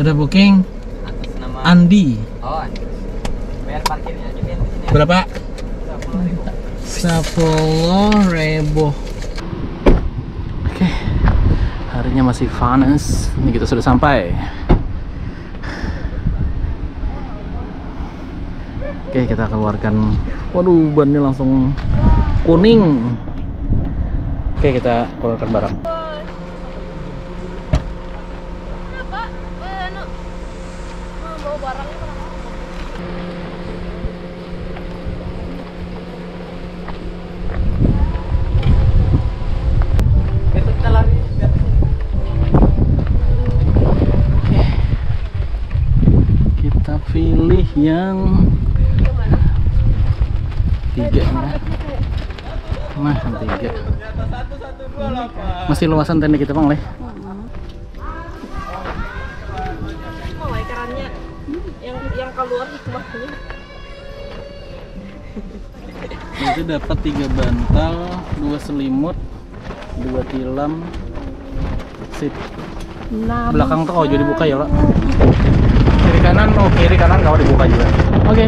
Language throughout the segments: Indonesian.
Sudah booking? Atas nama Andi. Oh, Andi. Bayar parkirnya aja biar di sini. Berapa? 10.000. 10.000. Oke. Harinya masih panas. Ini kita sudah sampai. Oke, kita keluarkan. Waduh, bannya langsung kuning. Oke, kita keluarkan barang. Kita pilih yang 3 ya. Nah, yang 3. Masih luasan tenda kita, Bang, Leh. Oh, ikannya yang keluar hikmahnya. Itu dapat 3 bantal, 2 selimut, 2 tilam. Sip. Belakang tuh oh jadi dibuka ya, Pak. Kiri kanan, oh kiri kanan kalau dibuka juga. Oke.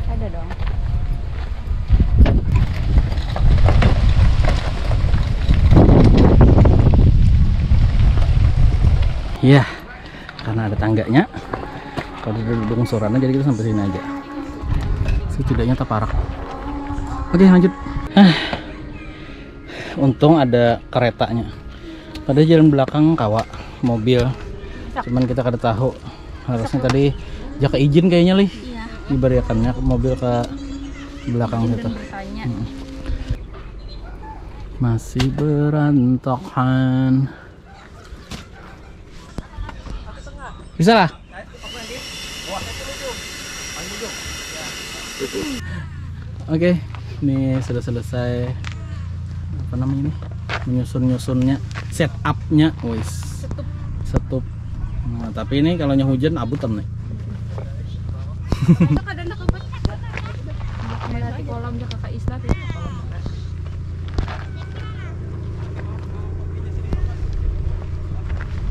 Ada dong. Iya, karena ada tangganya. Kalau di longsorannya jadi kita sampai sini aja. Setidaknya taparak. Oke, lanjut. Untung ada keretanya. Pada jalan belakang kawa mobil. Cuman kita kada tahu. Harusnya tadi jaka izin kayaknya, Lih. Iya. Diberiakannya mobil ke belakang situ. Masih berantakan. Bisa lah. Oke, ini sudah selesai. Apa namanya ini? Menyusun-nyusunnya, setupnya, wis. Setup. Nah, tapi ini kalau hujan abutan nih. Melati kolam jaga Kak Isla tuh.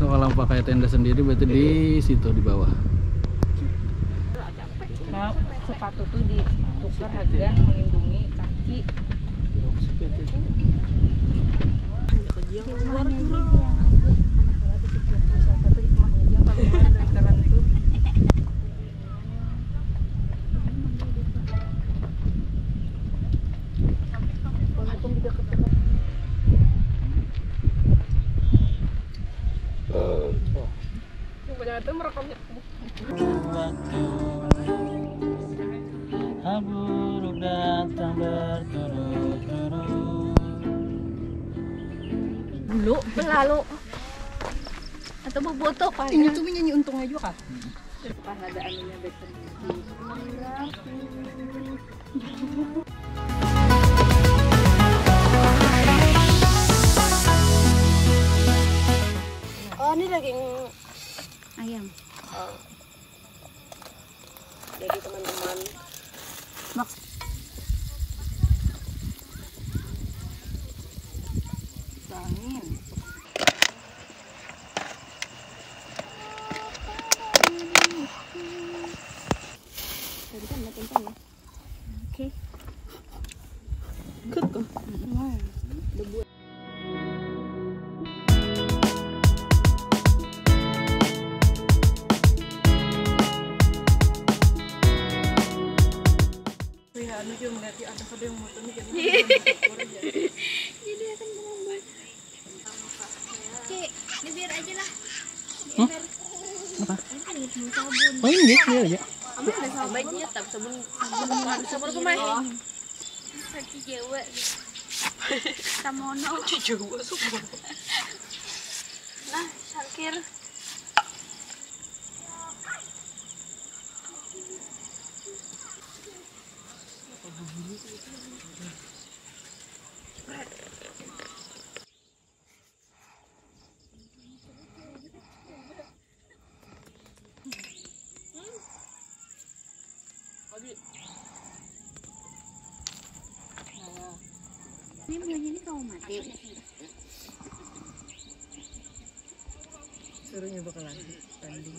Kalau pakai tenda sendiri berarti di situ di bawah. Nah, sepatu tuh ditukar harga melindungi kaki. Burung datang berturut-turut. Dulu belalu atau boboto pak ini tuh nyanyi untung aja kak. pas ada anunya betul. Oh ini daging Ayam. jadi teman-teman Angin. tadi kan makin ya. Oke. Good kok. Anu juga melihat di atas ada yang motor nih jadi akan melambat. Cik, ini biar aja lah. Apa? Ini sabun. Oh ini dia aja. Ambil ada sabun. Baiknya tak sabun kemai. Sakit jewa. Tamono. Juga suka. Nah, Syakir. Ini bunyinya ini kau mati. Suruh nyoba ke lagi tanding.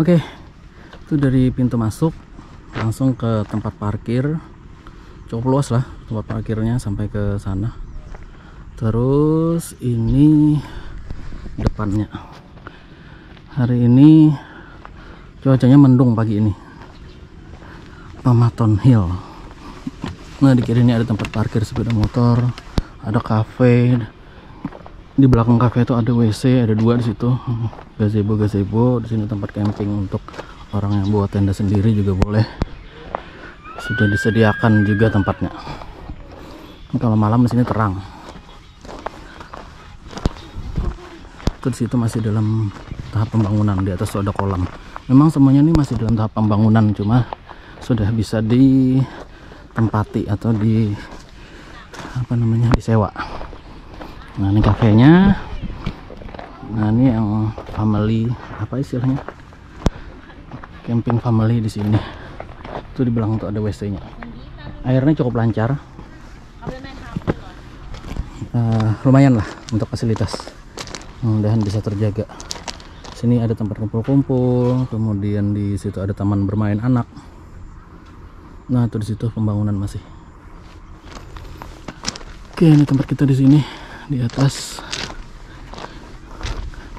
Oke, itu dari pintu masuk langsung ke tempat parkir. Cukup luas lah tempat parkirnya sampai ke sana. Terus ini depannya. Hari ini cuacanya mendung pagi ini. Pamaton Hill. Nah, di kiri ini ada tempat parkir sepeda motor, ada kafe. Di belakang kafe itu ada WC, ada 2 di situ. Gazebo. Di sini tempat camping untuk orang yang buat tenda sendiri juga boleh. Sudah disediakan juga tempatnya. Kalau malam di sini terang. Itu di situ masih dalam tahap pembangunan. Di atas ada kolam. Memang semuanya ini masih dalam tahap pembangunan, cuma sudah bisa ditempati atau disewa. Nah, ini kafenya. Nah, ini yang family, apa istilahnya, camping family di sini. Itu di belakang tuh ada WC-nya. Airnya cukup lancar. Lumayan lah untuk fasilitas. Mudah-mudahan bisa terjaga. Sini ada tempat kumpul-kumpul, kemudian di situ ada taman bermain anak. Nah, itu di situ pembangunan masih. Oke, ini tempat kita di sini. Di atas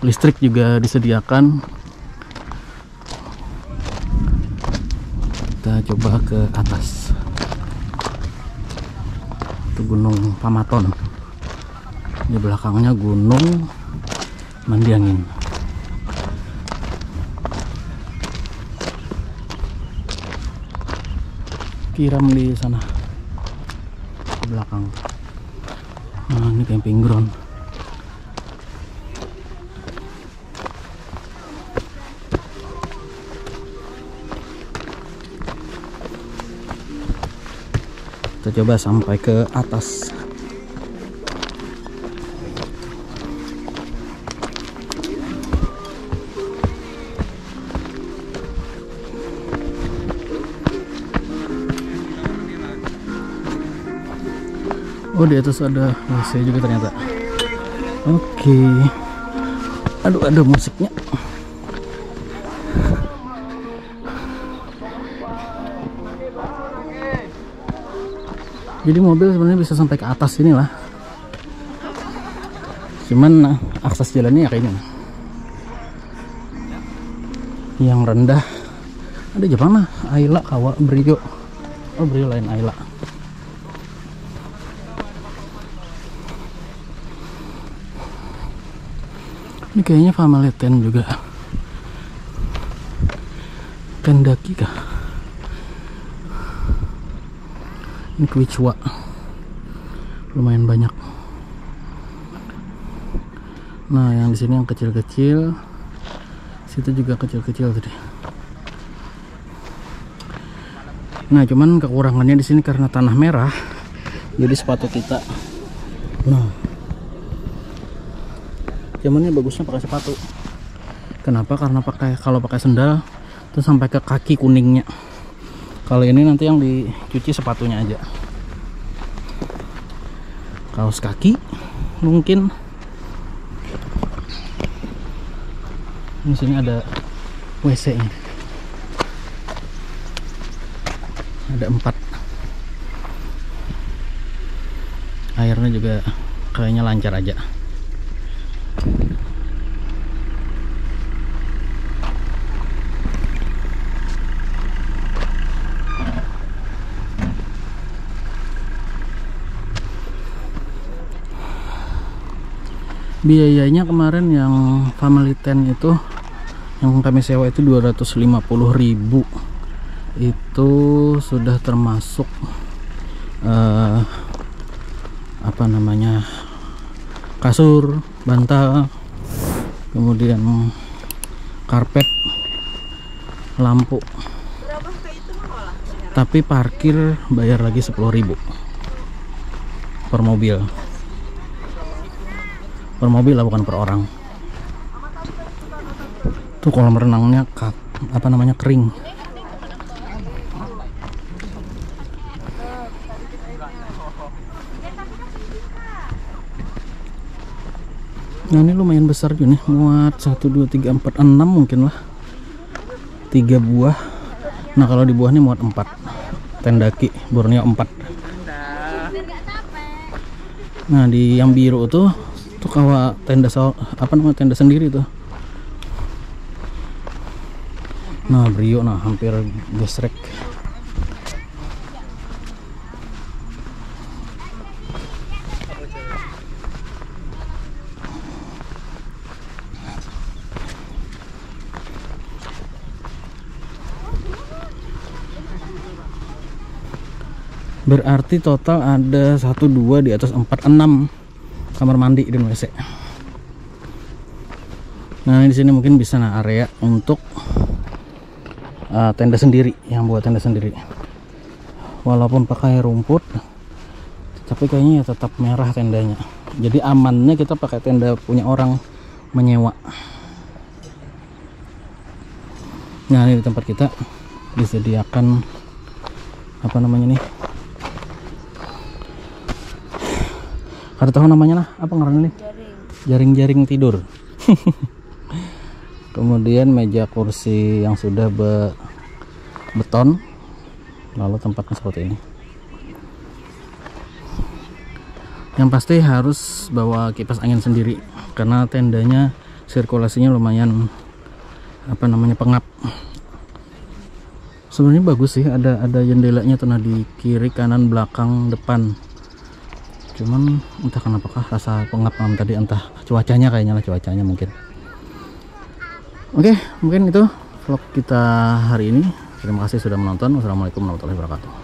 listrik juga disediakan. Kita coba ke atas. Itu Gunung Pamaton. Di belakangnya Gunung Mandiangin. Kiram di sana ke belakang. Nah, ini camping ground. Kita coba sampai ke atas. Oh, di atas ada WC juga ternyata. Oke. Aduh, ada musiknya. Jadi mobil sebenarnya bisa sampai ke atas sini lah. Cuman akses jalannya ya kayaknya yang rendah. Ada Jepang mah, Ayla, Kawa, Brio. Oh, Brio lain Ayla. Ini kayaknya family tent juga. Tendaki kah? Ini Kwichwa. Lumayan banyak. Nah, yang di sini yang kecil-kecil. Situ juga kecil-kecil tadi. Nah, cuman kekurangannya di sini karena tanah merah. Jadi sepatu kita. Nah, zamannya bagusnya pakai sepatu. Kenapa? Karena kalau pakai sendal itu sampai ke kaki kuningnya. Kalau ini nanti yang dicuci sepatunya aja. Kaos kaki mungkin. Di sini ada WC-nya. Ada 4. Airnya juga kayaknya lancar aja. Biayanya kemarin yang family tent itu yang kami sewa itu 250.000. Itu sudah termasuk apa namanya, kasur, bantal, kemudian karpet, lampu. Tapi parkir bayar lagi 10.000 per mobil. Per mobil lah, bukan per orang. Tuh kolam renangnya apa namanya, kering. Nah, ini lumayan besar juga nih, muat 1, 2, 3, 4, 6 mungkin lah. 3 buah. Nah, kalau di buah nih muat 4. Tendaki Borneo 4. Nah, di yang biru tuh kawa tenda apa namanya, tenda sendiri tuh. Nah, Brio nah hampir gesrek. Berarti total ada 1, 2 di atas 4, 6 kamar mandi dan WC. Nah, di sini mungkin bisa area untuk tenda sendiri, yang buat tenda sendiri. Walaupun pakai rumput, tapi kayaknya ya tetap merah tendanya. Jadi amannya kita pakai tenda punya orang menyewa. Nah, ini di tempat kita disediakan apa namanya nih? Ada tahu namanya lah, apa ngarannya nih? Jaring-jaring tidur. Kemudian meja kursi yang sudah beton, lalu tempatnya seperti ini. Yang pasti harus bawa kipas angin sendiri karena tendanya sirkulasinya lumayan apa namanya, pengap. Sebenarnya bagus sih, ada jendelanya tuh, nah di kiri, kanan, belakang, depan. Cuman entah kenapakah rasa pengap tadi, entah cuacanya, kayaknya lah cuacanya mungkin. Oke, mungkin itu vlog kita hari ini. Terima kasih sudah menonton. Wassalamualaikum warahmatullahi wabarakatuh.